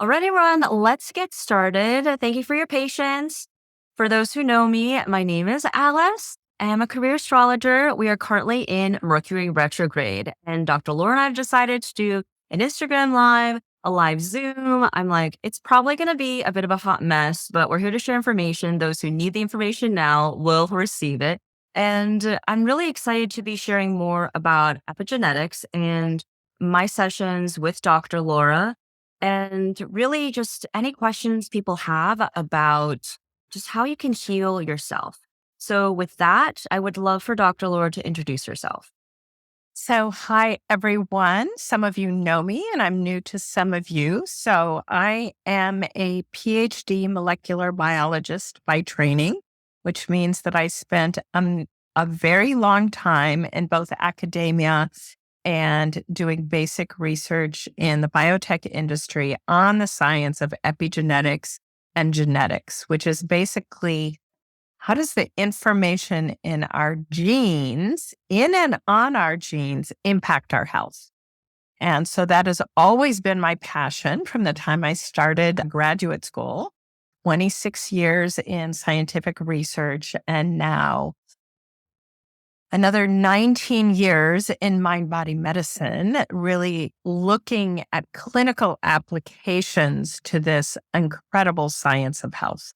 Alrighty, everyone, let's get started. Thank you for your patience. For those who know me, my name is Alice. I am a career astrologer. We are currently in Mercury retrograde, and Dr. Laura and I have decided to do an Instagram live, a live Zoom. I'm like, it's probably going to be a bit of a hot mess, but we're here to share information. Those who need the information now will receive it. And I'm really excited to be sharing more about epigenetics and my sessions with Dr. Laura and really just any questions people have about just how you can heal yourself. So, with that, I would love for Dr. Laura to introduce herself. So, hi, everyone. Some of you know me, and I'm new to some of you. So, I am a PhD molecular biologist by training, which means that I spent a very long time in both academia and doing basic research in the biotech industry on the science of epigenetics and genetics, which is basically how does the information in our genes, in and on our genes, impact our health? And so that has always been my passion from the time I started graduate school, 26 years in scientific research, and now another 19 years in mind body medicine, really looking at clinical applications to this incredible science of health.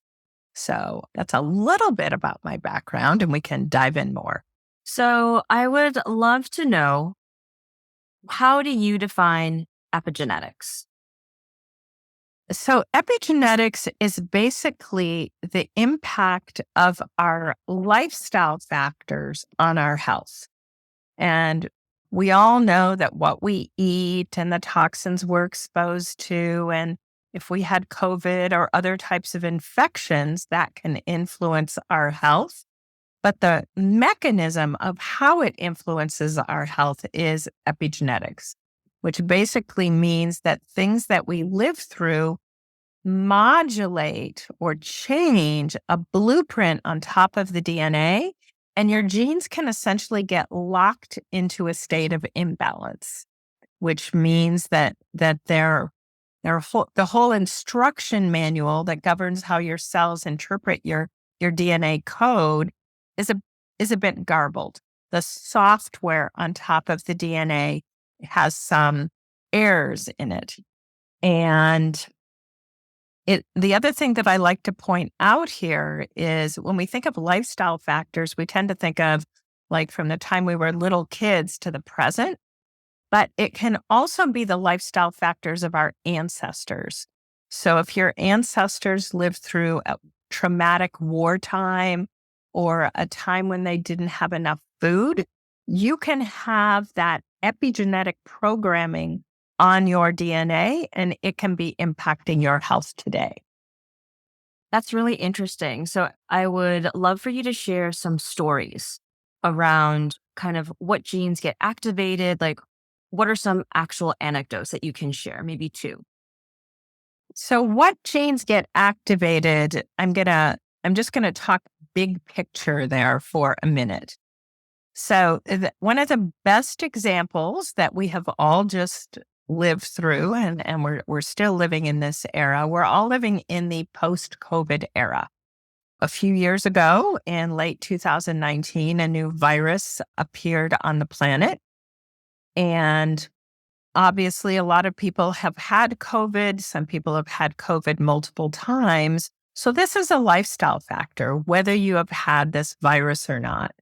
So that's a little bit about my background, and we can dive in more. So, I would love to know, how do you define epigenetics? So, epigenetics is basically the impact of our lifestyle factors on our health. And we all know that what we eat and the toxins we're exposed to, and if we had COVID or other types of infections, that can influence our health. But the mechanism of how it influences our health is epigenetics, which basically means that things that we live through modulate or change a blueprint on top of the DNA, and your genes can essentially get locked into a state of imbalance, which means that the whole instruction manual that governs how your cells interpret your DNA code is a bit garbled. The software on top of the DNA has some errors in it. And the other thing that I like to point out here is when we think of lifestyle factors, we tend to think of like from the time we were little kids to the present, but it can also be the lifestyle factors of our ancestors. So if your ancestors lived through a traumatic wartime or a time when they didn't have enough food, you can have that epigenetic programming on your DNA, and it can be impacting your health today. That's really interesting. So, I would love for you to share some stories around kind of what genes get activated. Like, what are some actual anecdotes that you can share? Maybe two. So what genes get activated? I'm just gonna talk big picture there for a minute. So one of the best examples that we have all just lived through, and we're still living in this era. We're all living in the post-COVID era. A few years ago, in late 2019, a new virus appeared on the planet, and obviously, a lot of people have had COVID. Some people have had COVID multiple times. So, this is a lifestyle factor, whether you have had this virus or not.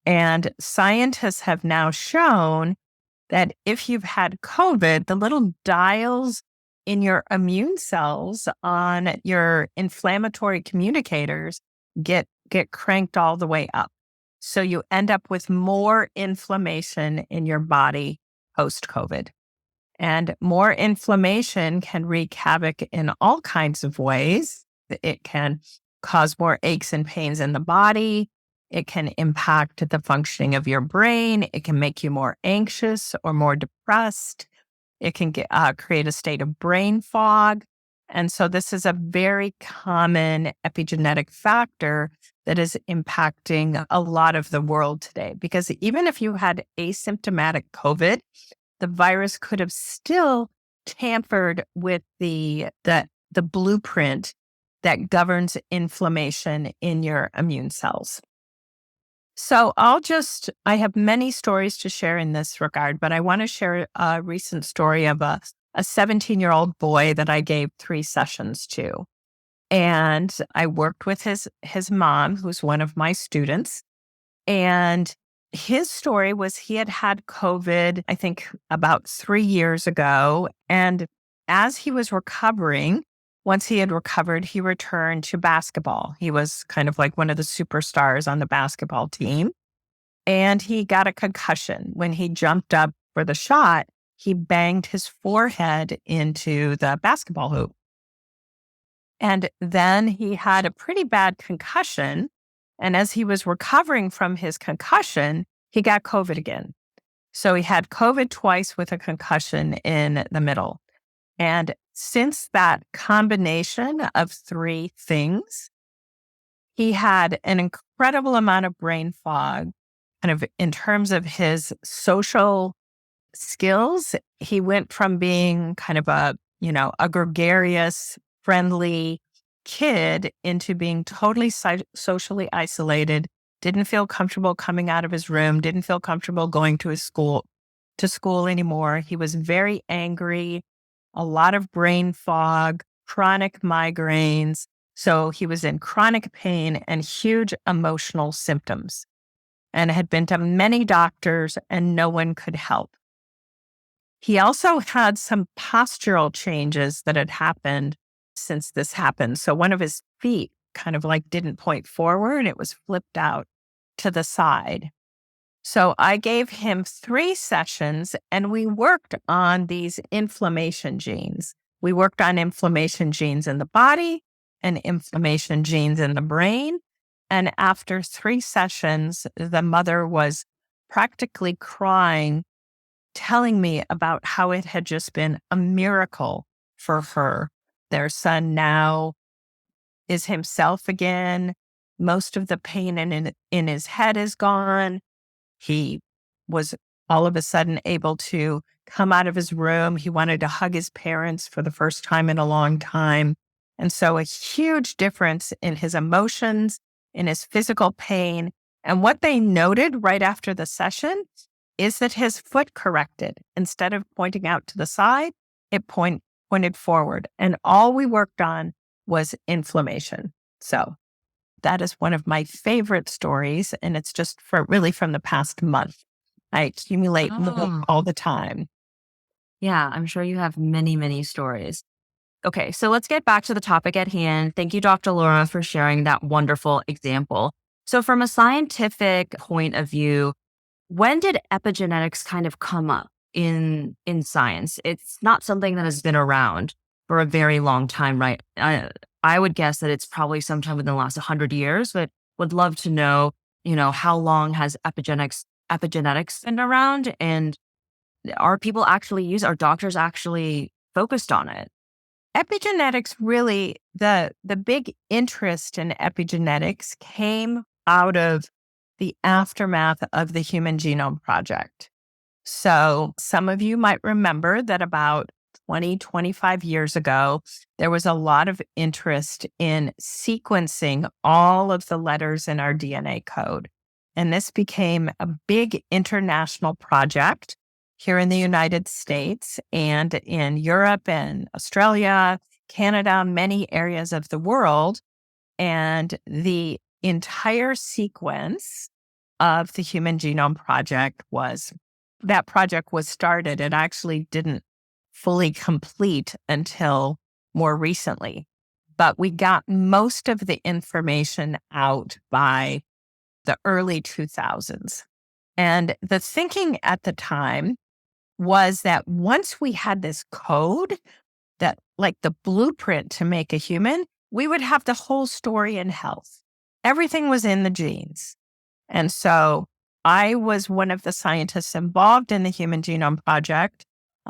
And scientists have now shown that if you've had COVID, the little dials in your immune cells on your inflammatory communicators get cranked all the way up. So, you end up with more inflammation in your body post COVID. And more inflammation can wreak havoc in all kinds of ways. It can cause more aches and pains in the body. It can impact the functioning of your brain. It can make you more anxious or more depressed. It can create a state of brain fog. And so this is a very common epigenetic factor that is impacting a lot of the world today. Because even if you had asymptomatic COVID, the virus could have still tampered with the blueprint that governs inflammation in your immune cells. So I have many stories to share in this regard, but I want to share a recent story of a 17-year-old boy that I gave 3 sessions to. And I worked with his mom, who's one of my students. And his story was he had COVID, I think about 3 years ago. And as he was recovering, once he had recovered, he returned to basketball. He was kind of like one of the superstars on the basketball team. And he got a concussion. When he jumped up for the shot, he banged his forehead into the basketball hoop. And then he had a pretty bad concussion. And as he was recovering from his concussion, he got COVID again. So he had COVID twice with a concussion in the middle. And since that combination of 3 things, he had an incredible amount of brain fog, kind of in terms of his social skills. He went from being kind of a gregarious, friendly kid into being totally socially isolated, didn't feel comfortable coming out of his room, didn't feel comfortable going to school anymore. He was very angry, a lot of brain fog, chronic migraines. So he was in chronic pain and huge emotional symptoms, and had been to many doctors and no one could help. He also had some postural changes that had happened since this happened. So one of his feet kind of like didn't point forward, it was flipped out to the side. So I gave him 3 sessions and we worked on these inflammation genes. We worked on inflammation genes in the body and inflammation genes in the brain. And after 3 sessions, the mother was practically crying, telling me about how it had just been a miracle for her. Their son now is himself again. Most of the pain in his head is gone. He was all of a sudden able to come out of his room. He wanted to hug his parents for the first time in a long time. And so a huge difference in his emotions, in his physical pain. And what they noted right after the session is that his foot corrected. Instead of pointing out to the side, it pointed forward. And all we worked on was inflammation. So that is one of my favorite stories. And it's just really from the past month. I accumulate Oh, all the time. yeah, I'm sure you have many, many stories. Okay, so let's get back to the topic at hand. Thank you, Dr. Laura, for sharing that wonderful example. So, from a scientific point of view, when did epigenetics kind of come up in science? It's not something that has been around for a very long time, right? I would guess that it's probably sometime within the last 100 years, but would love to know, how long has epigenetics been around, and are doctors actually focused on it? Epigenetics really, the big interest in epigenetics came out of the aftermath of the Human Genome Project. So some of you might remember that about 25 years ago, there was a lot of interest in sequencing all of the letters in our DNA code. And this became a big international project here in the United States and in Europe and Australia, Canada, many areas of the world. And the entire sequence of the Human Genome Project was started. It actually didn't fully complete until more recently, but we got most of the information out by the early 2000s. And the thinking at the time was that once we had this code, that like the blueprint to make a human, we would have the whole story in health. Everything was in the genes. And so I was one of the scientists involved in the Human Genome Project.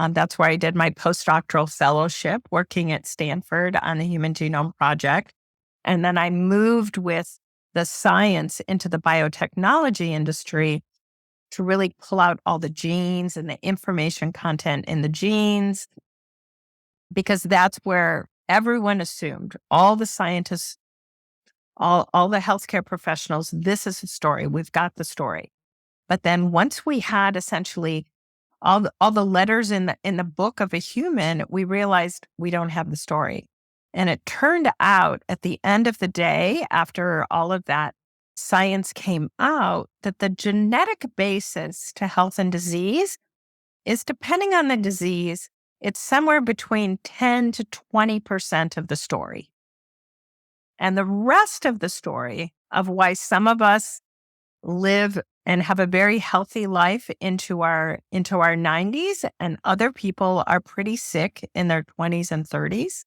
That's where I did my postdoctoral fellowship working at Stanford on the Human Genome Project. And then I moved with the science into the biotechnology industry to really pull out all the genes and the information content in the genes because that's where everyone assumed, all the scientists, all the healthcare professionals, this is the story. We've got the story. But then once we had essentially all the letters in the book of a human, we realized we don't have the story. And it turned out at the end of the day, after all of that science came out, that the genetic basis to health and disease is, depending on the disease, it's somewhere between 10 to 20% of the story. And the rest of the story of why some of us live and have a very healthy life into our 90s and other people are pretty sick in their 20s and 30s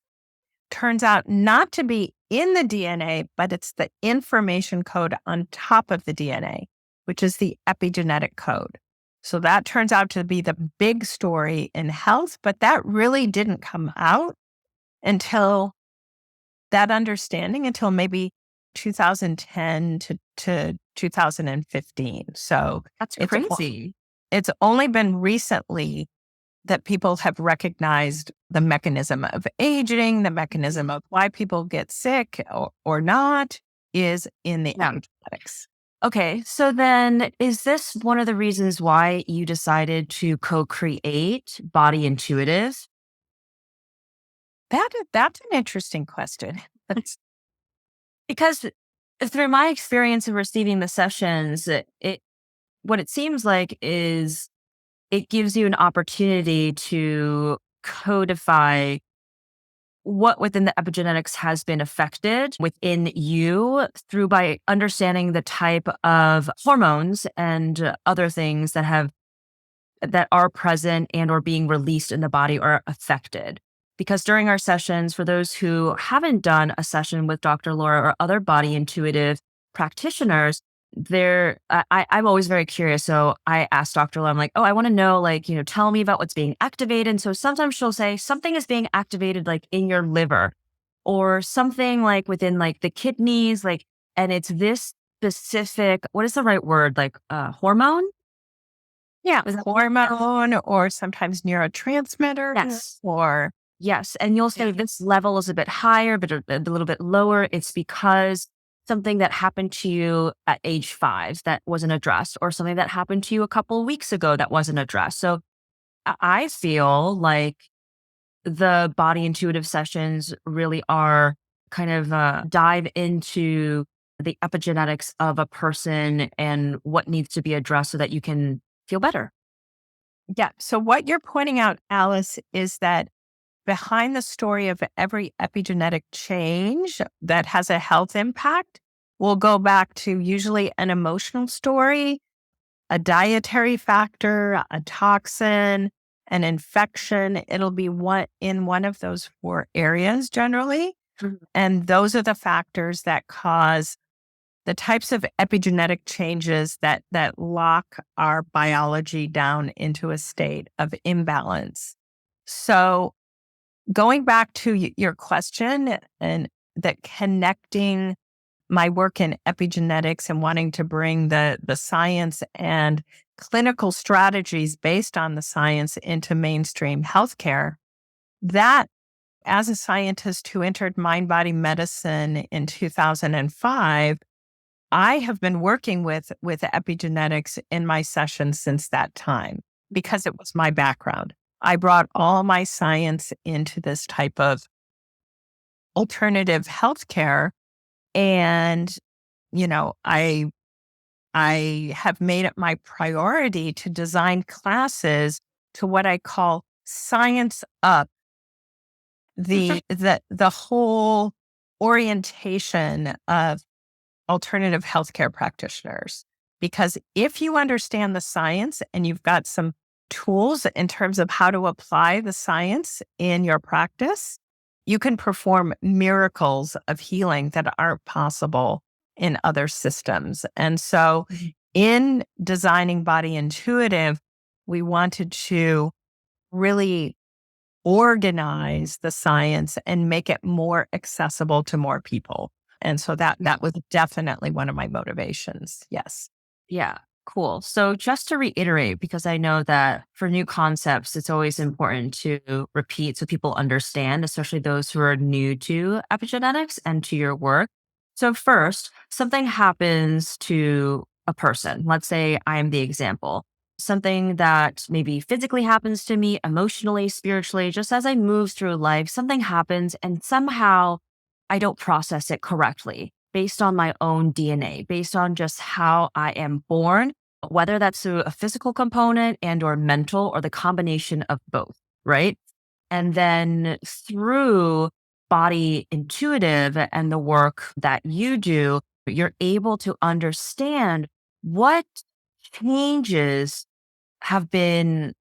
turns out not to be in the DNA, but it's the information code on top of the DNA, which is the epigenetic code. So that turns out to be the big story in health, but that really didn't come out until that understanding until maybe 2010 to 2015. So That's it's crazy. it's only been recently that people have recognized the mechanism of aging, the mechanism of why people get sick or not is in the Yeah. epigenetics. Okay, so then is this one of the reasons why you decided to co-create Body Intuitive? That's an interesting question. Because through my experience of receiving the sessions, it what it seems like is it gives you an opportunity to codify what within the epigenetics has been affected within you through by understanding the type of hormones and other things that are present and or being released in the body or affected. Because during our sessions, for those who haven't done a session with Dr. Laura or other body intuitive practitioners, I'm always very curious. So I asked Dr. Laura, I'm like, oh, I want to know, like, tell me about what's being activated. And so sometimes she'll say something is being activated like in your liver or something like within like the kidneys, like, and it's this specific, what is the right word? Like hormone? Yeah, Is that hormone or sometimes neurotransmitter yes. or Yes. And you'll say this level is a bit higher, but a little bit lower. It's because something that happened to you at age 5 that wasn't addressed, or something that happened to you a couple of weeks ago that wasn't addressed. So I feel like the body intuitive sessions really are kind of dive into the epigenetics of a person and what needs to be addressed so that you can feel better. yeah. So what you're pointing out, Alice, is that behind the story of every epigenetic change that has a health impact will go back to usually an emotional story, a dietary factor, a toxin, an infection. It'll be in one of those 4 areas generally. Mhm. And those are the factors that cause the types of epigenetic changes that lock our biology down into a state of imbalance. So going back to your question and that connecting my work in epigenetics and wanting to bring the science and clinical strategies based on the science into mainstream healthcare, that as a scientist who entered mind body medicine in 2005, I have been working with epigenetics in my sessions since that time because it was my background. I brought all my science into this type of alternative healthcare. And, I have made it my priority to design classes to what I call science up the whole orientation of alternative healthcare practitioners. Because if you understand the science and you've got some tools in terms of how to apply the science in your practice, you can perform miracles of healing that aren't possible in other systems. And so, in designing Body Intuitive, we wanted to really organize the science and make it more accessible to more people. And so that was definitely one of my motivations. Yes. Yeah. Cool. So just to reiterate, because I know that for new concepts, it's always important to repeat so people understand, especially those who are new to epigenetics and to your work. So first, something happens to a person. Let's say I'm the example. Something that maybe physically happens to me, emotionally, spiritually, just as I move through life, something happens and somehow I don't process it correctly based on my own DNA, based on just how I am born, whether that's through a physical component and or mental or the combination of both, right? And then through body intuitive and the work that you do, you're able to understand what changes have been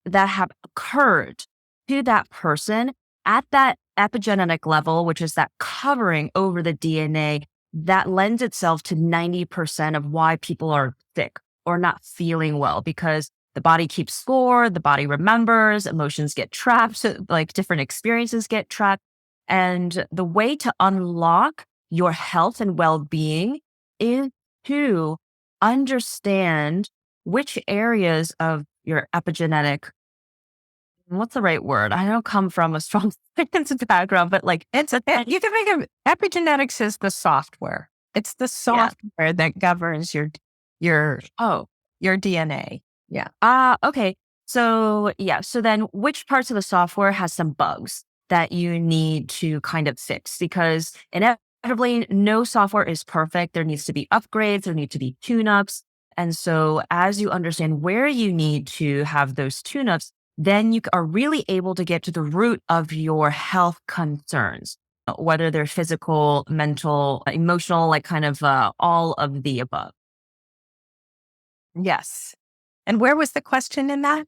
that have occurred to that person at that epigenetic level, which is that covering over the DNA that lends itself to 90% of why people are sick or not feeling well because the body keeps score, the body remembers, emotions get trapped, so like different experiences get trapped. And the way to unlock your health and well being is to understand which areas of your epigenetic what's the right word? I don't come from a strong science background, but like You can think of epigenetics as the software. It's the yeah. software that governs your Oh, your DNA. Yeah. okay. So yeah. So then which parts of the software has some bugs that you need to kind of fix? Because inevitably no software is perfect. There needs to be upgrades, there need to be tune-ups. And so as you understand where you need to have those tune-ups, then you are really able to get to the root of your health concerns, whether they're physical, mental, emotional, like kind of all of the above. Yes. And where was the question in that?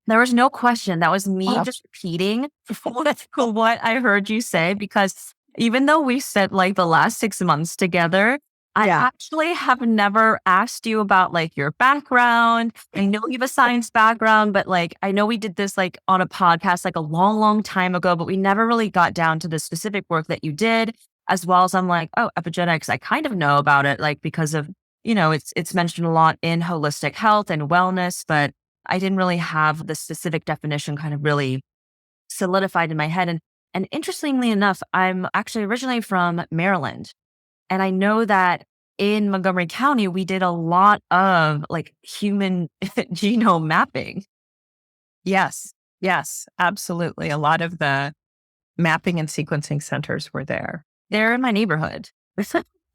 There was no question. That was me Oh, just repeating what I heard you say, because even though we spent like the last 6 months together, I yeah. actually have never asked you about like your background. I know you have a science background, but like I know we did this like on a podcast like a long, long time ago, but we never really got down to the specific work that you did, as well as I'm like, oh, epigenetics, I kind of know about it, like because of, it's mentioned a lot in holistic health and wellness, but I didn't really have the specific definition kind of really solidified in my head. And interestingly enough, I'm actually originally from Maryland. And I know that in Montgomery County, we did a lot of like human genome mapping. Yes. Yes. Absolutely. A lot of the mapping and sequencing centers were there. They're in my neighborhood.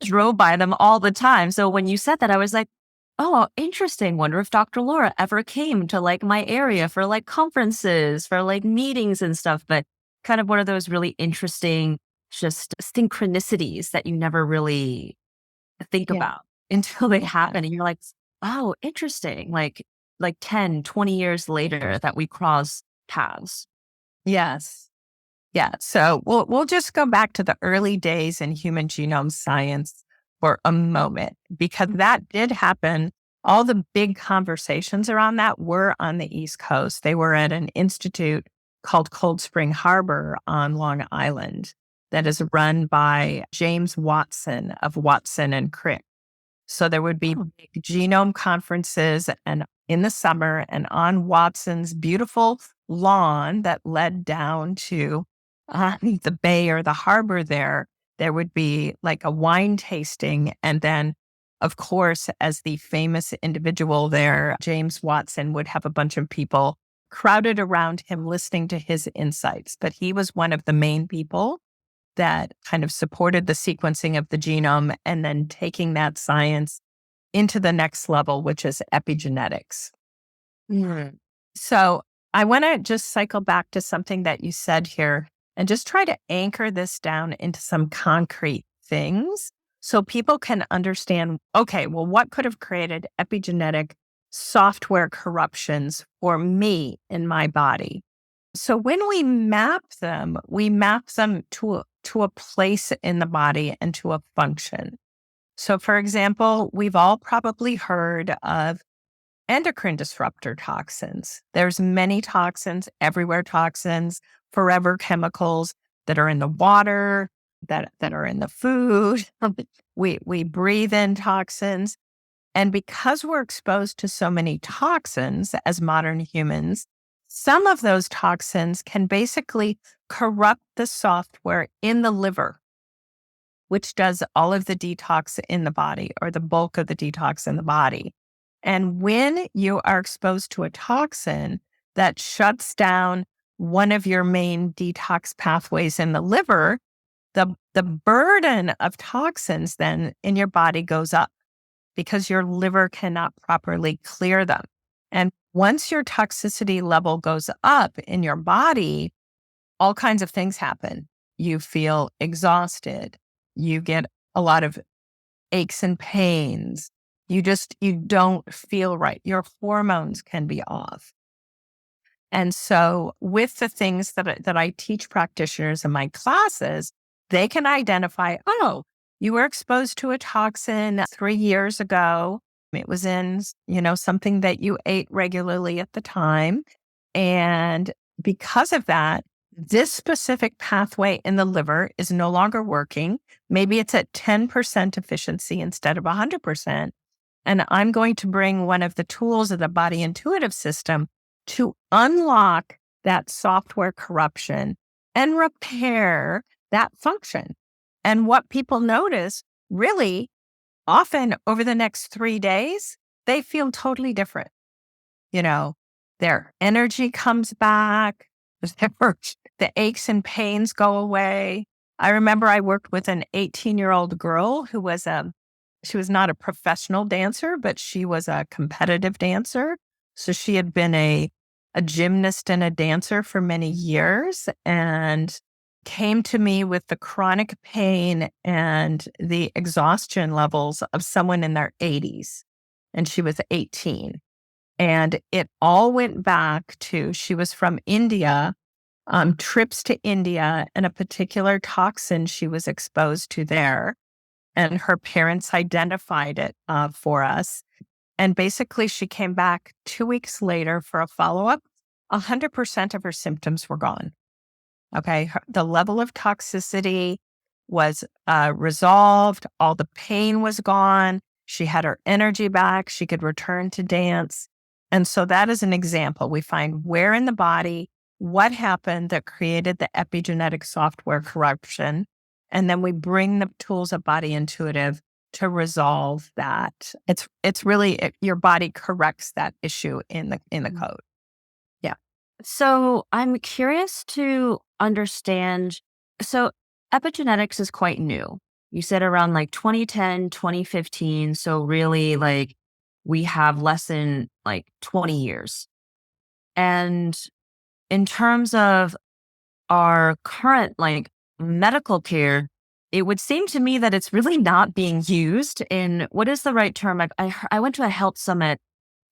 Drove by them all the time. So when you said that, I was like, oh, interesting. Wonder if Dr. Laura ever came to like my area for like conferences, for like meetings and stuff. But kind of one of those really interesting, just synchronicities that you never really think Yeah. about until they Yeah. happen. And you're like, oh, interesting. Like 10, 20 years later that we cross paths. Yes. Yeah. So we'll just go back to the early days in human genome science for a moment, because that did happen. All the big conversations around that were on the East Coast. They were at an institute called Cold Spring Harbor on Long Island that is run by James Watson of Watson and Crick. So there would be Oh, big genome conferences and in the summer, and on Watson's beautiful lawn that led down to the bay or the harbor there would be like a wine tasting. And then, of course, as the famous individual there, James Watson would have a bunch of people crowded around him listening to his insights. But he was one of the main people that kind of supported the sequencing of the genome and then taking that science into the next level, which is epigenetics. mm. So I want to just cycle back to something that you said here and just try to anchor this down into some concrete things so people can understand, okay, well, what could have created epigenetic software corruptions for me in my body? So when we map them to a place in the body and to a function. So for example, we've all probably heard of endocrine disruptor toxins. There's many toxins, everywhere toxins, forever chemicals that are in the water, that are in the food. We breathe in toxins. And because we're exposed to so many toxins as modern humans, some of those toxins can basically corrupt the software in the liver, which does all of the detox in the body or the bulk of the detox in the body. And when you are exposed to a toxin that shuts down one of your main detox pathways in the liver, the burden of toxins then in your body goes up because your liver cannot properly clear them. And once your toxicity level goes up in your body, all kinds of things happen. You feel exhausted. You get a lot of aches and pains. You don't feel right. Your hormones can be off. And so with the things that I teach practitioners in my classes, they can identify, oh, you were exposed to a toxin 3 years ago. It was in, something that you ate regularly at the time. And because of that, this specific pathway in the liver is no longer working. Maybe it's at 10% efficiency instead of 100%. And I'm going to bring one of the tools of the body intuitive system to unlock that software corruption and repair that function. And what people notice really often over the next 3 days, they feel totally different. Their energy comes back, the aches and pains go away. I remember I worked with an 18-year-old girl who she was not a professional dancer, but she was a competitive dancer. So she had been a gymnast and a dancer for many years and came to me with the chronic pain and the exhaustion levels of someone in their 80s. And she was 18. And it all went back to she was from India, trips to India, and a particular toxin she was exposed to there. And her parents identified it for us. And basically, she came back 2 weeks later for a follow-up. 100% of her symptoms were gone. Okay. The level of toxicity was resolved. All the pain was gone. She had her energy back. She could return to dance. And so that is an example. We find where in the body, what happened that created the epigenetic software corruption. And then we bring the tools of body intuitive to resolve that. It's really your body corrects that issue in the code. Yeah. So I'm curious to understand. So epigenetics is quite new. You said around like 2010, 2015. So really like we have less than like 20 years. And in terms of our current like medical care, it would seem to me that it's really not being used in what is the right term? I went to a health summit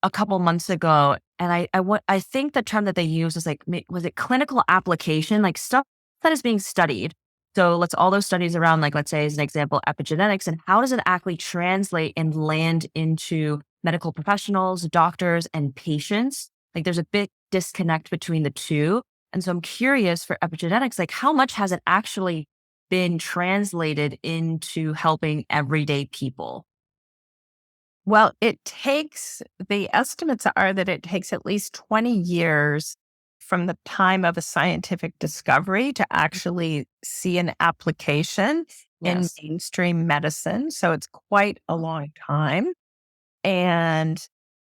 a couple months ago, and I think the term that they use is like, was it clinical application, like stuff that is being studied. So let's all those studies around, like, let's say as an example, epigenetics, and how does it actually translate and land into medical professionals, doctors, and patients? Like there's a big disconnect between the two. And so I'm curious for epigenetics, like how much has it actually been translated into helping everyday people? Well, the estimates are that it takes at least 20 years from the time of a scientific discovery to actually see an application in Yes. mainstream medicine. So it's quite a long time. And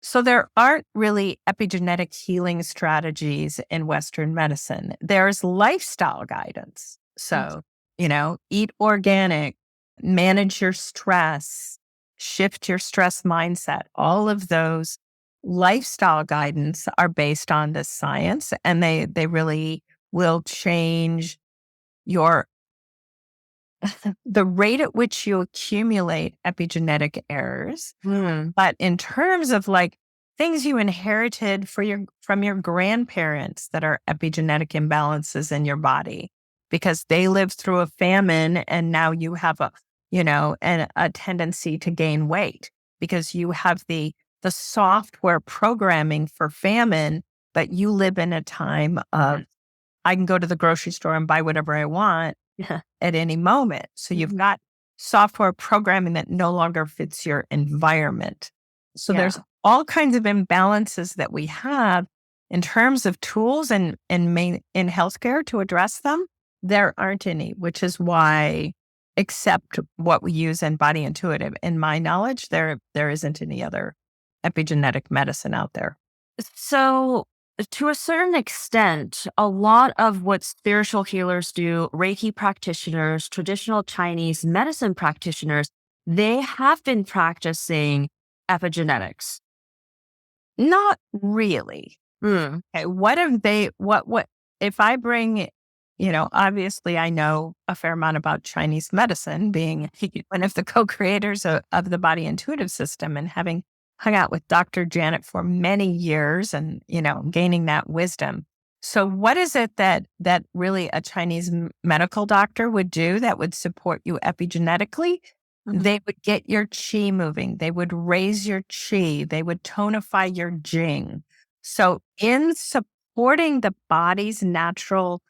so there aren't really epigenetic healing strategies in Western medicine. There's lifestyle guidance. So, eat organic, manage your stress, shift your stress mindset. All of those lifestyle guidance are based on this science, and they really will change your the rate at which you accumulate epigenetic errors. Hmm. But in terms of like things you inherited from your grandparents that are epigenetic imbalances in your body, because they lived through a famine and now you have a tendency to gain weight because you have the software programming for famine, but you live in a time of I can go to the grocery store and buy whatever I want Yeah. at any moment. So you've got software programming that no longer fits your environment. So there's Yeah. all kinds of imbalances that we have in terms of tools and in healthcare to address them. There aren't any, which is why, except what we use in Body Intuitive, in my knowledge, there isn't any other epigenetic medicine out there. So, to a certain extent, a lot of what spiritual healers do, Reiki practitioners, traditional Chinese medicine practitioners, they have been practicing epigenetics. Not really. Mm. Okay, what have they, what, if I bring, obviously I know a fair amount about Chinese medicine, being one of the co-creators of the body intuitive system and having hung out with Dr. Janet for many years and, gaining that wisdom. So what is it that really a Chinese medical doctor would do that would support you epigenetically? Mhm. They would get your chi moving. They would raise your chi. They would tonify your jing. So, in supporting the body's natural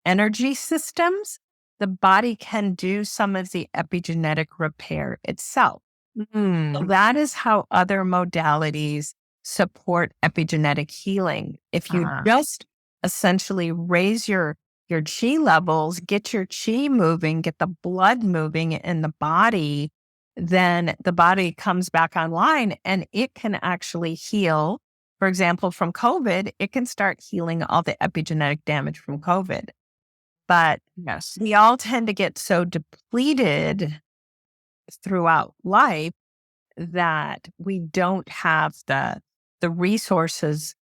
energy systems, the body can do some of the epigenetic repair itself. So Mm. that is how other modalities support epigenetic healing. If you Ah, just essentially raise your chi levels, get your chi moving, get the blood moving in the body, then the body comes back online and it can actually heal. For example, from COVID, it can start healing all the epigenetic damage from COVID. But yes. we all tend to get so depleted throughout life that we don't have the resources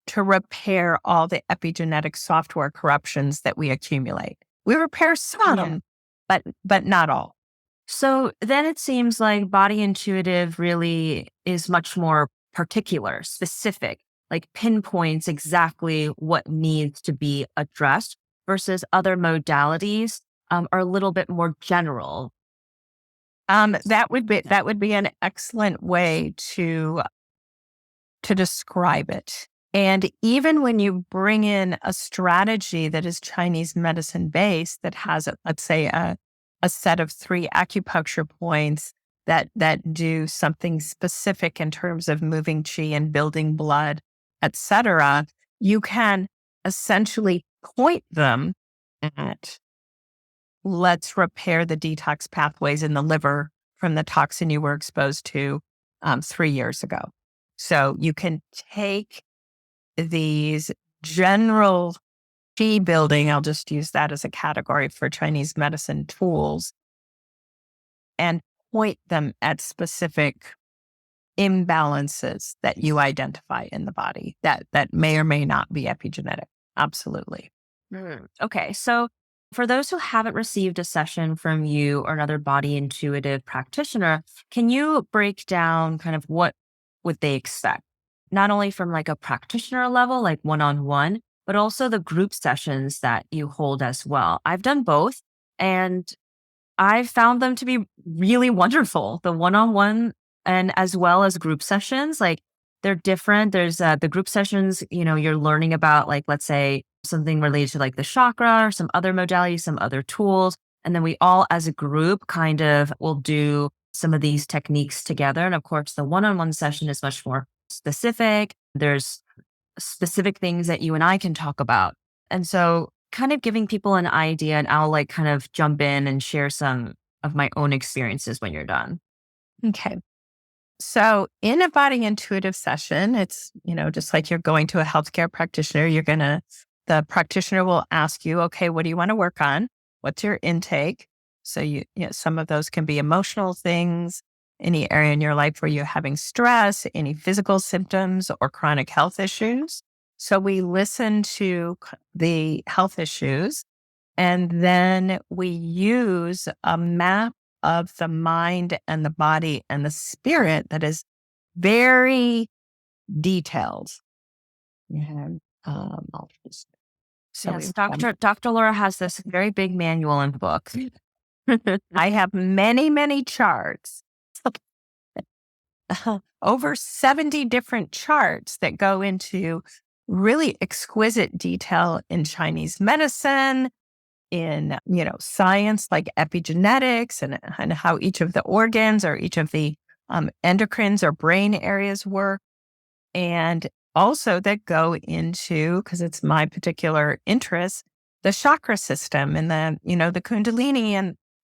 to repair all the epigenetic software corruptions that we accumulate. We repair Yeah. some, but not all. So then it seems like body intuitive really is much more particular, specific, like pinpoints exactly what needs to be addressed versus other modalities are a little bit more general. That would be an excellent way to describe it. And even when you bring in a strategy that is Chinese medicine based, that has, let's say, a set of 3 acupuncture points that do something specific in terms of moving chi and building blood, etc., you can essentially point them at, let's repair the detox pathways in the liver from the toxin you were exposed to 3 years ago. So you can take these general chi building, I'll just use that as a category for Chinese medicine tools, and point them at specific imbalances that you identify in the body that may or may not be epigenetic. Absolutely. Okay. So for those who haven't received a session from you or another body intuitive practitioner, can you break down kind of what would they expect? Not only from like a practitioner level, like one-on-one, but also the group sessions that you hold as well. I've done both and I've found them to be really wonderful. The one-on-one and as well as group sessions, like they're different. There's the group sessions, you're learning about like, let's say something related to like the chakra or some other modalities, some other tools. And then we all as a group kind of will do some of these techniques together. And of course, the one-on-one session is much more specific. There's specific things that you and I can talk about. And so kind of giving people an idea and I'll like kind of jump in and share some of my own experiences when you're done. Okay. So in a body intuitive session, it's, just like you're going to a healthcare practitioner, the practitioner will ask you, okay, what do you want to work on? What's your intake? So some of those can be emotional things, any area in your life where you're having stress, any physical symptoms or chronic health issues. So we listen to the health issues and then we use a map of the mind and the body and the spirit that is very detailed. And, I'll just, so Yes, we, Dr. Laura has this very big manual and book. I have many, many charts, over 70 different charts that go into really exquisite detail in Chinese medicine, in, science like epigenetics and how each of the organs or each of the endocrines or brain areas work. And also that go into, because it's my particular interest, the chakra system and the Kundalini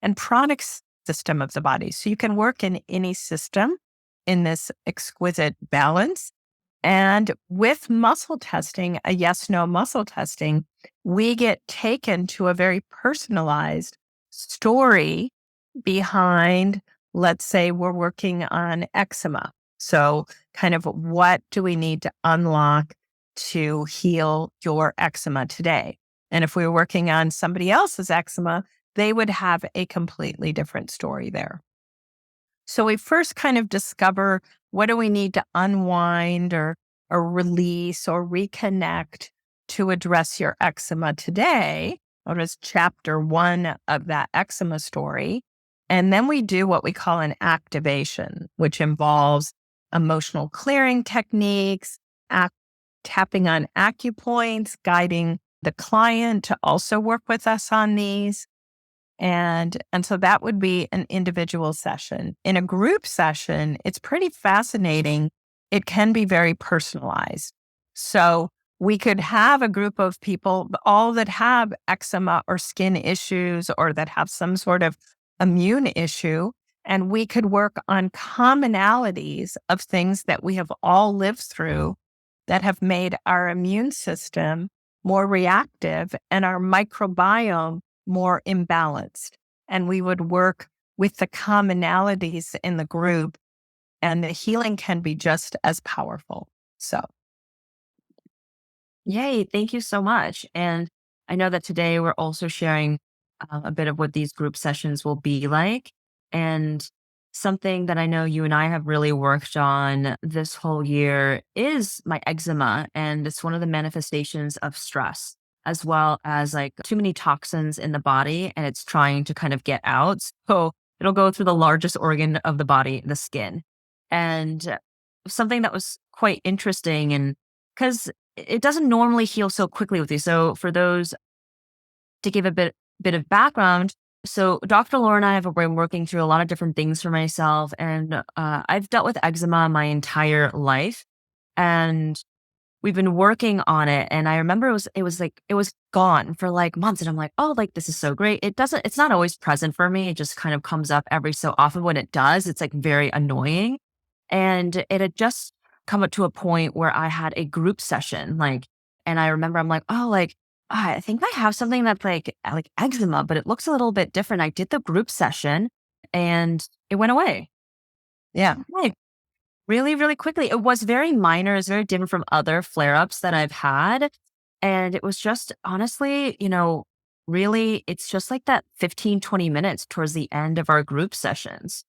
and pranic system of the body. So you can work in any system in this exquisite balance. And with muscle testing, a yes, no muscle testing, we get taken to a very personalized story behind, let's say we're working on eczema. So kind of what do we need to unlock to heal your eczema today? And if we were working on somebody else's eczema, they would have a completely different story there. So we first kind of discover, what do we need to unwind or release or reconnect to address your eczema today? What is chapter 1 of that eczema story? And then we do what we call an activation, which involves emotional clearing techniques, tapping on acupoints, guiding the client to also work with us on these. And so that would be an individual session. In a group session, it's pretty fascinating. It can be very personalized. So we could have a group of people, all that have eczema or skin issues or that have some sort of immune issue, and we could work on commonalities of things that we have all lived through that have made our immune system more reactive and our microbiome more imbalanced. And we would work with the commonalities in the group, and the healing can be just as powerful. So, Yay, thank you so much. And I know that today we're also sharing a bit of what these group sessions will be like. And something that I know you and I have really worked on this whole year is my eczema. And it's one of the manifestations of stress, as well as like too many toxins in the body, and it's trying to kind of get out. So it'll go through the largest organ of the body, the skin. And something that was quite interesting, and because it doesn't normally heal so quickly with you. So for those, to give a bit of background, so Dr. Laura and I have been working through a lot of different things for myself, and I've dealt with eczema my entire life, and we've been working on it. And I remember it was gone for like months, and I'm like, oh, like this is so great. It's not always present for me. It just kind of comes up every so often. When it does, it's like very annoying. And it had just come up to a point where I had a group session, and I remember I'm like, oh, like, I think I have something that's like eczema, but it looks a little bit different. I did the group session and it went away. yeah. Like really, really quickly. It was very minor. It's very different from other flare ups that I've had. And it was just honestly, really, it's just like that 15, 20 minutes towards the end of our group sessions.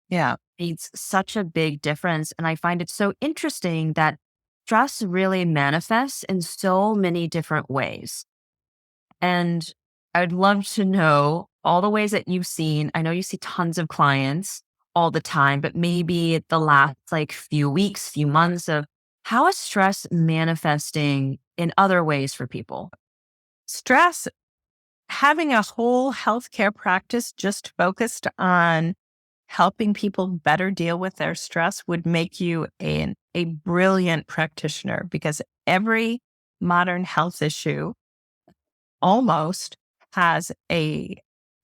Yeah. Makes such a big difference. And I find it so interesting that stress really manifests in so many different ways. And I'd love to know all the ways that you've seen. I know you see tons of clients all the time, but maybe the last like few weeks, few months of how is stress manifesting in other ways for people? Stress, having a whole healthcare practice just focused on helping people better deal with their stress would make you a brilliant practitioner, because every modern health issue almost has a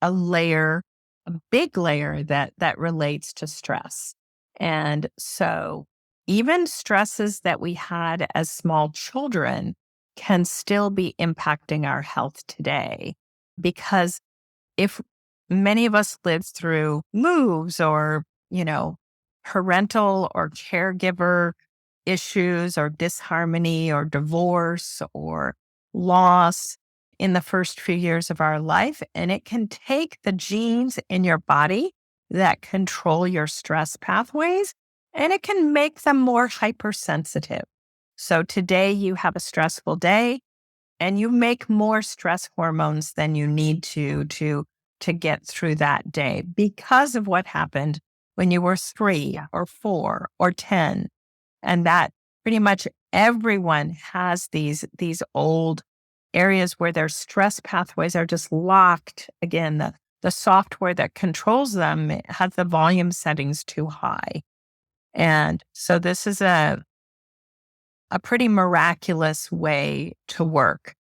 layer, a big layer that relates to stress. And so even stresses that we had as small children can still be impacting our health today, because if many of us lived through moves or, parental or caregiver issues or disharmony or divorce or loss in the first few years of our life, and it can take the genes in your body that control your stress pathways, and it can make them more hypersensitive. So today you have a stressful day, and you make more stress hormones than you need to get through that day because of what happened when you were 3 Yeah. or 4 or 10. And that pretty much everyone has these old areas where their stress pathways are just locked. Again, the software that controls them has the volume settings too high. And so this is a pretty miraculous way to work.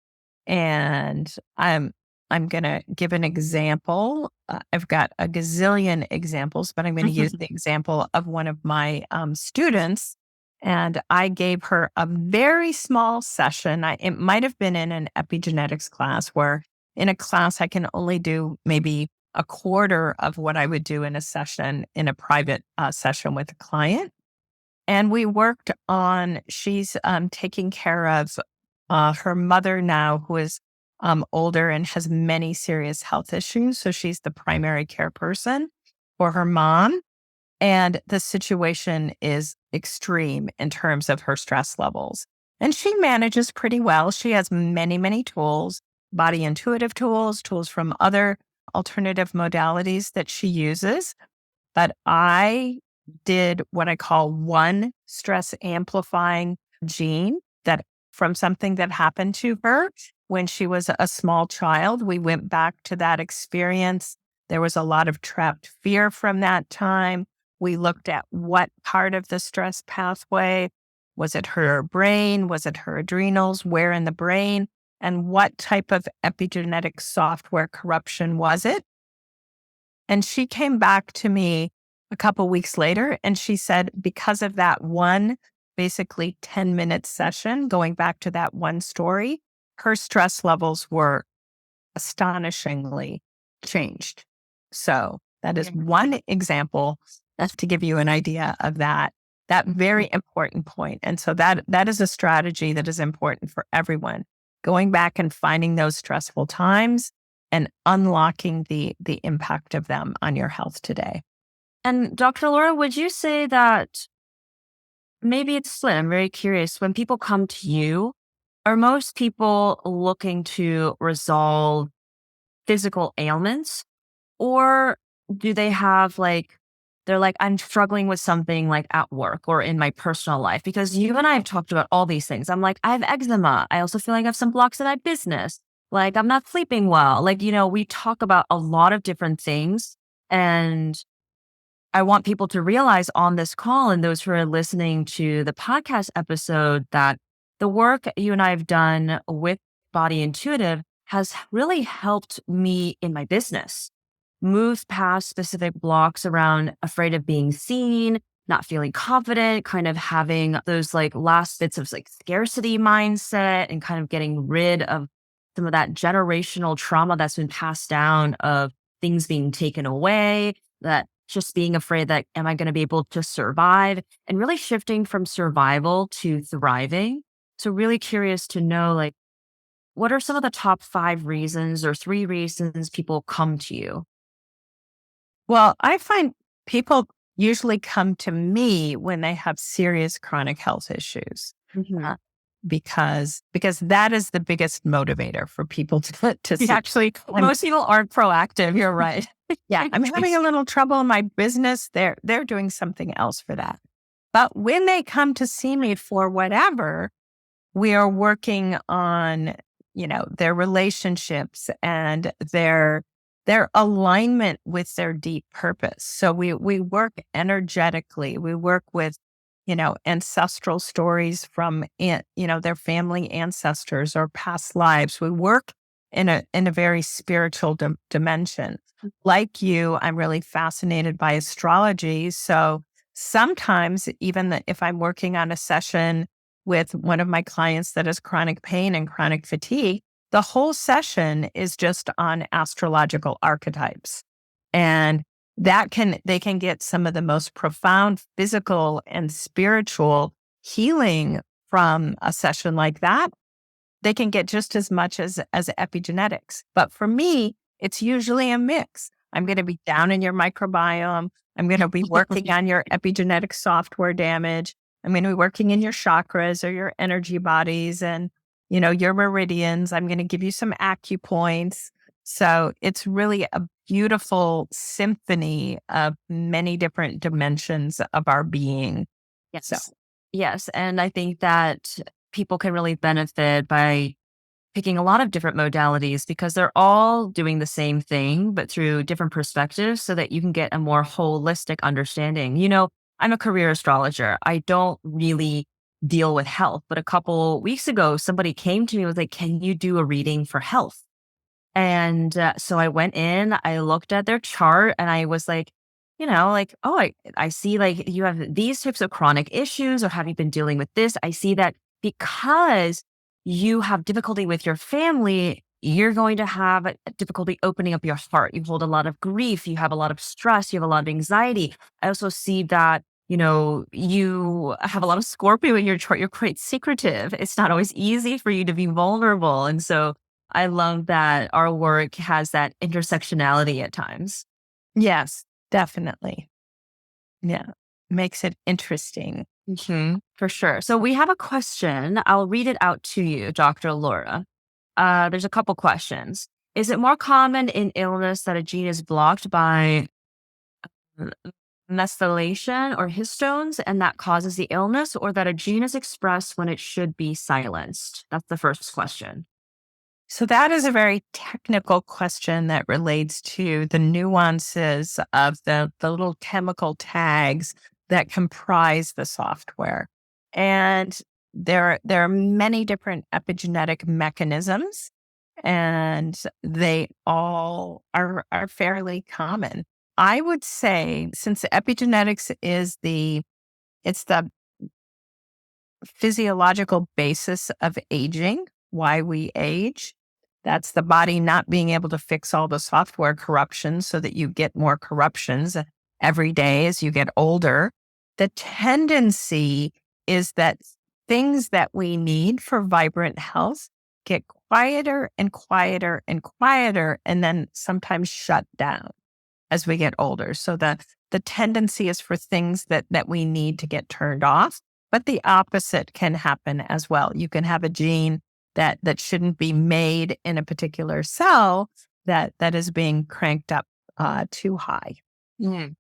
And I'm going to give an example. I've got a gazillion examples, but I'm going to use the example of one of my students. And I gave her a very small session. It might have been in an epigenetics class, where in a class I can only do maybe a quarter of what I would do in a session, in a private session with a client. And we worked on, she's taking care of her mother now, who is older and has many serious health issues. So she's the primary care person for her mom. And the situation is extreme in terms of her stress levels. And she manages pretty well. She has many, many tools, body intuitive tools, tools from other alternative modalities that she uses. But I did what I call one stress amplifying gene, that from something that happened to her when she was a small child. We went back to that experience. There was a lot of trapped fear from that time. We looked at what part of the stress pathway. Was it her brain? Was it her adrenals? Where in the brain? And what type of epigenetic software corruption was it? And she came back to me a couple weeks later and she said, because of that one, basically 10-minute session, going back to that one story, her stress levels were astonishingly changed. So that is one example. That's to give you an idea of that very important point. And so that is a strategy that is important for everyone. Going back and finding those stressful times and unlocking the impact of them on your health today. And Dr. Laura, would you say that maybe it's split? I'm very curious. When people come to you, are most people looking to resolve physical ailments, or do they have they're like, I'm struggling with something like at work or in my personal life? Because you and I have talked about all these things. I'm like, I have eczema. I also feel like I have some blocks in my business. Like, I'm not sleeping well. We talk about a lot of different things. And I want people to realize on this call, and those who are listening to the podcast episode, that the work you and I have done with Body Intuitive has really helped me in my business move past specific blocks around afraid of being seen, not feeling confident, kind of having those last bits of scarcity mindset, and kind of getting rid of some of that generational trauma that's been passed down of things being taken away, that just being afraid that, am I going to be able to survive, and really shifting from survival to thriving. So really curious to know, what are some of the top 5 reasons or 3 reasons people come to you? Well, I find people usually come to me when they have serious chronic health issues. Mhm. Because that is the biggest motivator for people to see. Actually, most people aren't proactive. You're right. Yeah, I'm having a little trouble in my business. They're doing something else for that. But when they come to see me for whatever, we are working on, their relationships and their alignment with their deep purpose. So we work energetically. We work with, ancestral stories from, their family ancestors or past lives. We work in a very spiritual dimension. Like you, I'm really fascinated by astrology. So sometimes even if I'm working on a session with one of my clients that has chronic pain and chronic fatigue, the whole session is just on astrological archetypes. And they can get some of the most profound physical and spiritual healing from a session like that. They can get just as much as epigenetics. But for me, it's usually a mix. I'm going to be down in your microbiome. I'm going to be working on your epigenetic software damage. I'm going to be working in your chakras or your energy bodies and, your meridians. I'm going to give you some acupoints. So it's really a beautiful symphony of many different dimensions of our being. Yes. So, Yes. And I think that people can really benefit by picking a lot of different modalities because they're all doing the same thing, but through different perspectives so that you can get a more holistic understanding. I'm a career astrologer. I don't really deal with health, but a couple weeks ago, somebody came to me and was like, "Can you do a reading for health?" And so I went in, I looked at their chart, and I was like, oh, I see like you have these types of chronic issues, or have you been dealing with this? I see that because you have difficulty with your family, you're going to have a difficulty opening up your heart. You hold a lot of grief, you have a lot of stress, you have a lot of anxiety. I also see that, you have a lot of Scorpio in your chart. You're quite secretive. It's not always easy for you to be vulnerable. And so I love that our work has that intersectionality at times. Yes, definitely. Yeah. Makes it interesting. For sure. So we have a question. I'll read it out to you, Dr. Laura. There's a couple questions. Is it more common in illness that a gene is blocked by uh, methylation or histones and that causes the illness, or that a gene is expressed when it should be silenced? That's the first question. So that is a very technical question that relates to the nuances of the little chemical tags that comprise the software. And there are many different epigenetic mechanisms, and they all are fairly common. I would say, since epigenetics is it's the physiological basis of aging, why we age. That's the body not being able to fix all the software corruptions so that you get more corruptions every day as you get older. The tendency is that things that we need for vibrant health get quieter and quieter and quieter, and then sometimes shut down as we get older. So the tendency is for things that we need to get turned off, but the opposite can happen as well. You can have a gene that shouldn't be made in a particular cell that is being cranked up too high. Mm.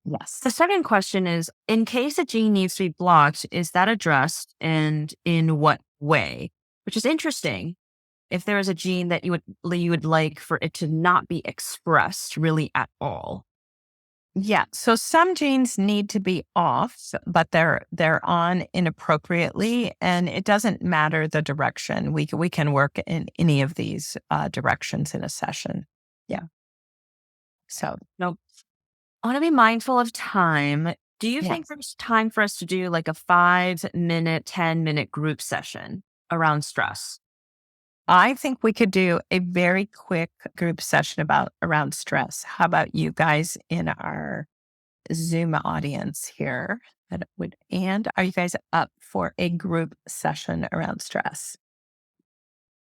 Yes. The second question is, in case a gene needs to be blocked, is that addressed and in what way? Which is interesting. If there is a gene that you would like for it to not be expressed really at all. Yeah. So some genes need to be off, but they're on inappropriately, and it doesn't matter the direction. We can work in any of these directions in a session. Yeah. So No, I want to be mindful of time. Do you think yes, there's time for us to do like a 5-minute, 10-minute group session around stress? I think we could do a very quick group session about around stress. How about you guys in our Zoom audience here? And are you guys up for a group session around stress?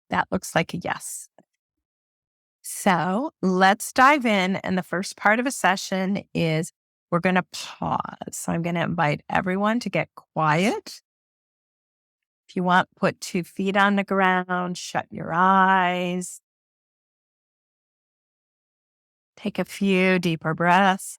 That looks like a yes. So let's dive in. And the first part of a session is we're going to pause. So I'm going to invite everyone to get quiet. If you want, put 2 feet on the ground, shut your eyes, take a few deeper breaths,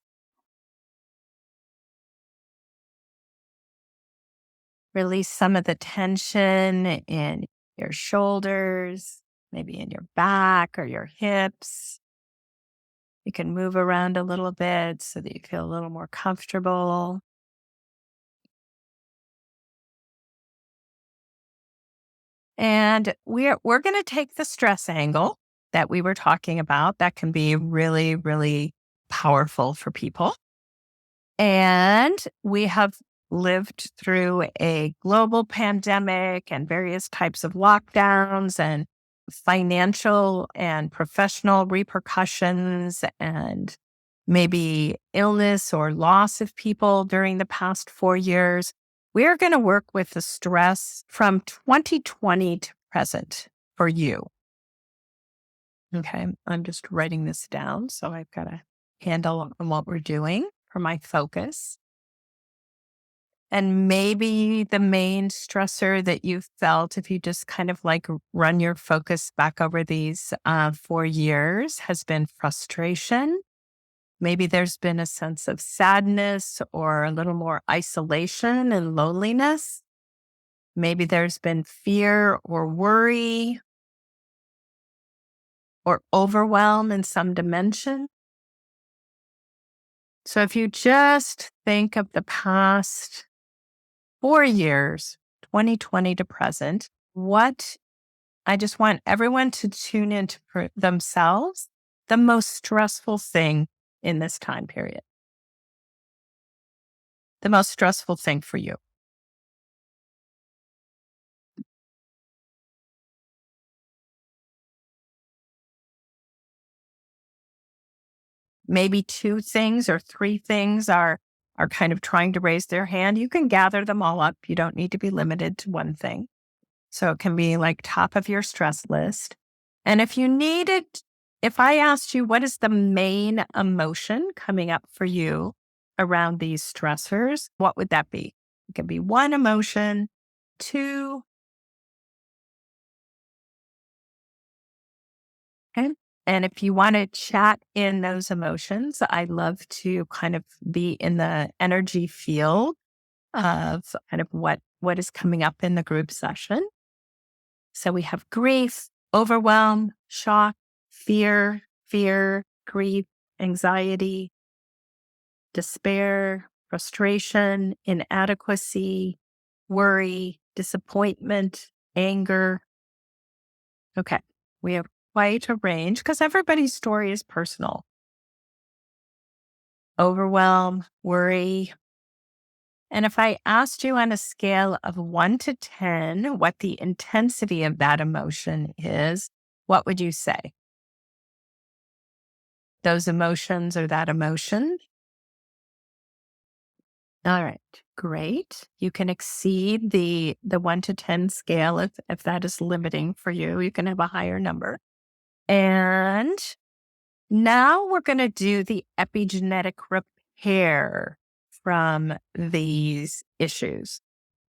release some of the tension in your shoulders, maybe in your back or your hips. You can move around a little bit so that you feel a little more comfortable. And we're going to take the stress angle that we were talking about. That can be really, really powerful for people. And we have lived through a global pandemic and various types of lockdowns and financial and professional repercussions and maybe illness or loss of people during the past 4 years. We're going to work with the stress from 2020 to present for you. Okay. I'm just writing this down. So I've got a handle on what we're doing for my focus. And maybe the main stressor that you felt, if you just kind of like run your focus back over these 4 years, has been frustration. Maybe there's been a sense of sadness or a little more isolation and loneliness. Maybe there's been fear or worry. or overwhelm in some dimension. So if you just think of the past 4 years, 2020 to present, what I just want everyone to tune into for themselves, the most stressful thing in this time period, the most stressful thing for you. Maybe two things or three things are kind of trying to raise their hand. You can gather them all up. You don't need to be limited to one thing. So it can be like top of your stress list. And if you needed, if I asked you, what is the main emotion coming up for you around these stressors, what would that be? It can be one emotion, two, okay. And if you want to chat in those emotions, I love to kind of be in the energy field of kind of what is coming up in the group session. So we have grief, overwhelm, shock, fear, grief, anxiety, despair, frustration, inadequacy, worry, disappointment, anger. Okay. We have quite a range because everybody's story is personal. Overwhelm, worry. And if I asked you on a scale of 1 to 10, what the intensity of that emotion is, what would you say? Those emotions or that emotion? All right, great. You can exceed the 1 to 10 scale if that is limiting for you. You can have a higher number. And now we're going to do the epigenetic repair from these issues.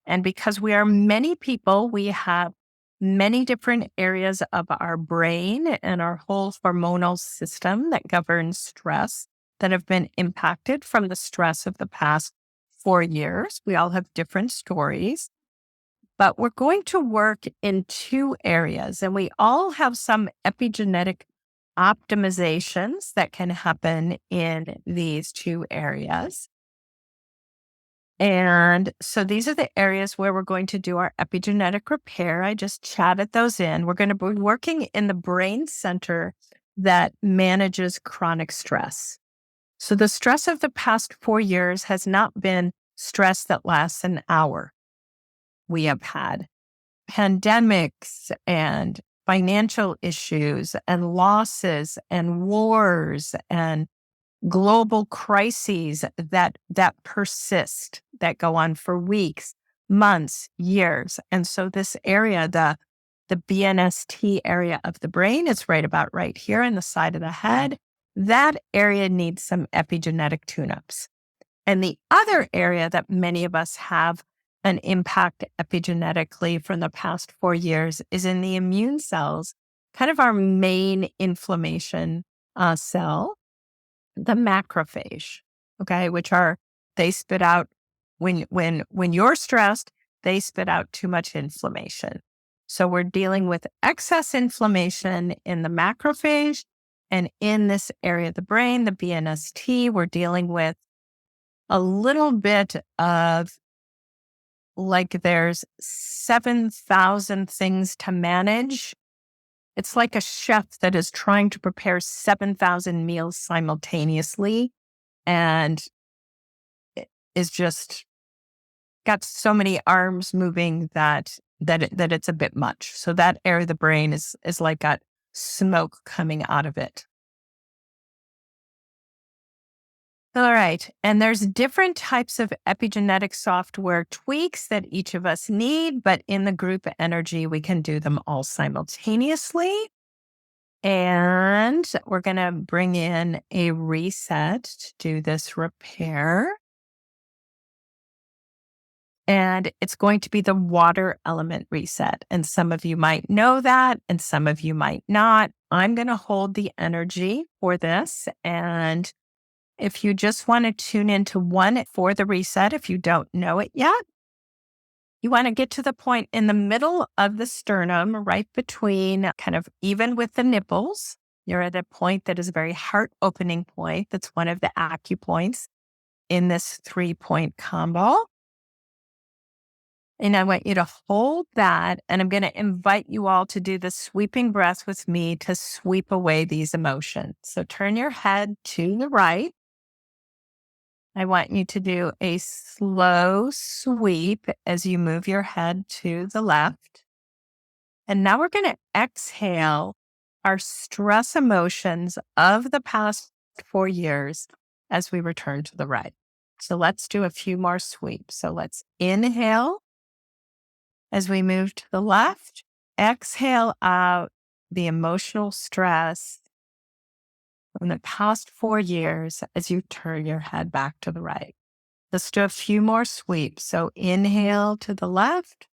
And because we are many people, we have many different areas of our brain and our whole hormonal system that governs stress that have been impacted from the stress of the past 4 years. We all have different stories, but we're going to work in two areas, and we all have some epigenetic optimizations that can happen in these two areas. And so these are the areas where we're going to do our epigenetic repair. I just chatted those in. We're going to be working in the brain center that manages chronic stress. So the stress of the past 4 years has not been stress that lasts an hour. We have had pandemics and financial issues and losses and wars and global crises that persist, that go on for weeks, months, years. And so this area, the BNST area of the brain, is right here in the side of the head. That area needs some epigenetic tune-ups. And the other area that many of us have an impact epigenetically from the past 4 years is in the immune cells, kind of our main inflammation cell, the macrophage, okay, they spit out when you're stressed, they spit out too much inflammation. So we're dealing with excess inflammation in the macrophage, and in this area of the brain, the BNST, we're dealing with a little bit of like there's 7,000 things to manage. It's like a chef that is trying to prepare 7,000 meals simultaneously and is just got so many arms moving that it's a bit much. So that area of the brain is like got smoke coming out of it. All right. And there's different types of epigenetic software tweaks that each of us need, but in the group energy, we can do them all simultaneously. And we're going to bring in a reset to do this repair. And it's going to be the water element reset. And some of you might know that, and some of you might not. I'm going to hold the energy for this. And if you just want to tune into one for the reset, if you don't know it yet, you want to get to the point in the middle of the sternum, right between kind of even with the nipples. You're at a point that is a very heart opening point. That's one of the acupoints in this 3-point combo. And I want you to hold that. And I'm going to invite you all to do the sweeping breath with me to sweep away these emotions. So turn your head to the right. I want you to do a slow sweep as you move your head to the left. And now we're going to exhale our stress emotions of the past 4 years as we return to the right. So let's do a few more sweeps. So let's inhale as we move to the left. Exhale out the emotional stress from the past 4 years as you turn your head back to the right. Let's do a few more sweeps. So inhale to the left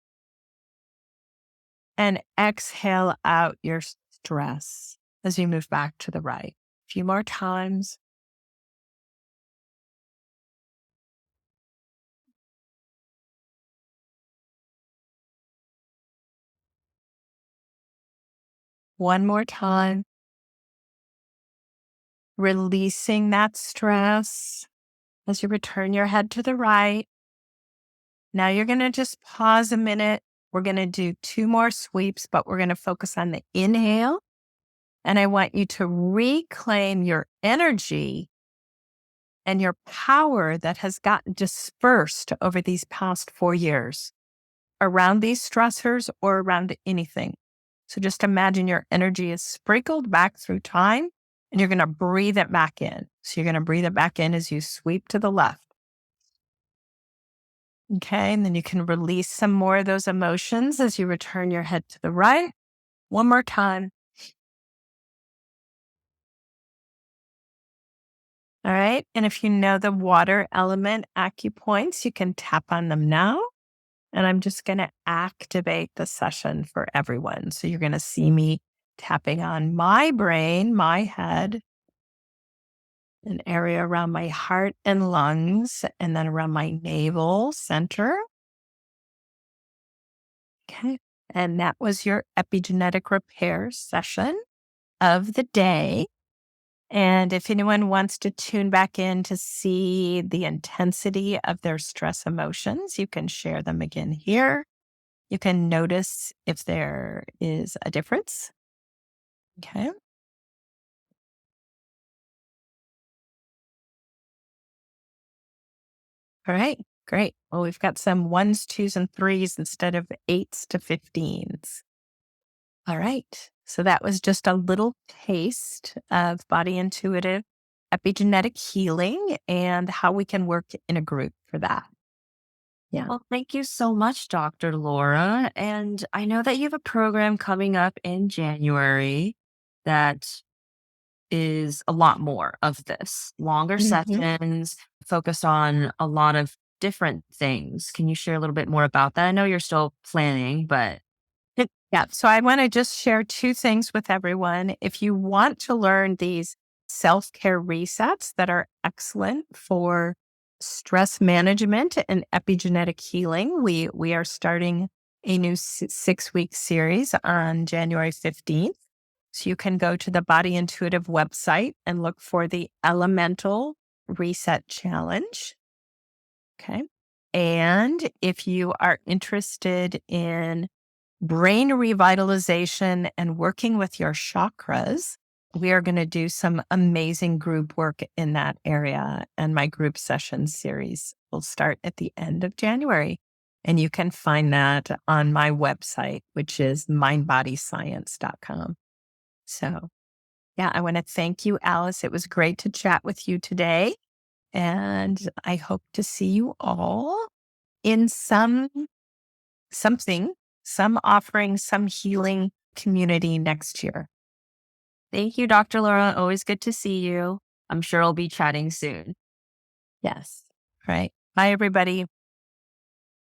and exhale out your stress as you move back to the right. A few more times. One more time. Releasing that stress as you return your head to the right. Now you're going to just pause a minute. We're going to do 2 more sweeps, but we're going to focus on the inhale. And I want you to reclaim your energy and your power that has gotten dispersed over these past 4 years around these stressors or around anything. So just imagine your energy is sprinkled back through time and you're going to breathe it back in. So you're going to breathe it back in as you sweep to the left. Okay. And then you can release some more of those emotions as you return your head to the right. One more time. All right. And if you know the water element acupoints, you can tap on them now. And I'm just going to activate the session for everyone. So you're going to see me tapping on my brain, my head, an area around my heart and lungs, and then around my navel center. Okay. And that was your epigenetic repair session of the day. And if anyone wants to tune back in to see the intensity of their stress emotions, you can share them again here. You can notice if there is a difference. Okay. All right. Great. Well, we've got some 1s, 2s, and 3s instead of 8s to 15s. All right. So that was just a little taste of body intuitive epigenetic healing and how we can work in a group for that. Yeah. Well, thank you so much, Dr. Laura. And I know that you have a program coming up in January that is a lot more of this, longer Mhm. sessions, focused on a lot of different things. Can you share a little bit more about that? I know you're still planning, but Yeah. So I want to just share 2 things with everyone. If you want to learn these self-care resets that are excellent for stress management and epigenetic healing, we are starting a new 6-week series on January 15th. So you can go to the Body Intuitive website and look for the Elemental Reset Challenge. Okay. And if you are interested in brain revitalization and working with your chakras, we are going to do some amazing group work in that area. And my group session series will start at the end of January. And you can find that on my website, which is mindbodyscience.com. So, yeah, I want to thank you, Alice. It was great to chat with you today. And I hope to see you all in something, some offering, some healing community next year. thank you, Dr. Laura. Always good to see you. I'm sure we'll be chatting soon. Yes. Right. Bye, everybody.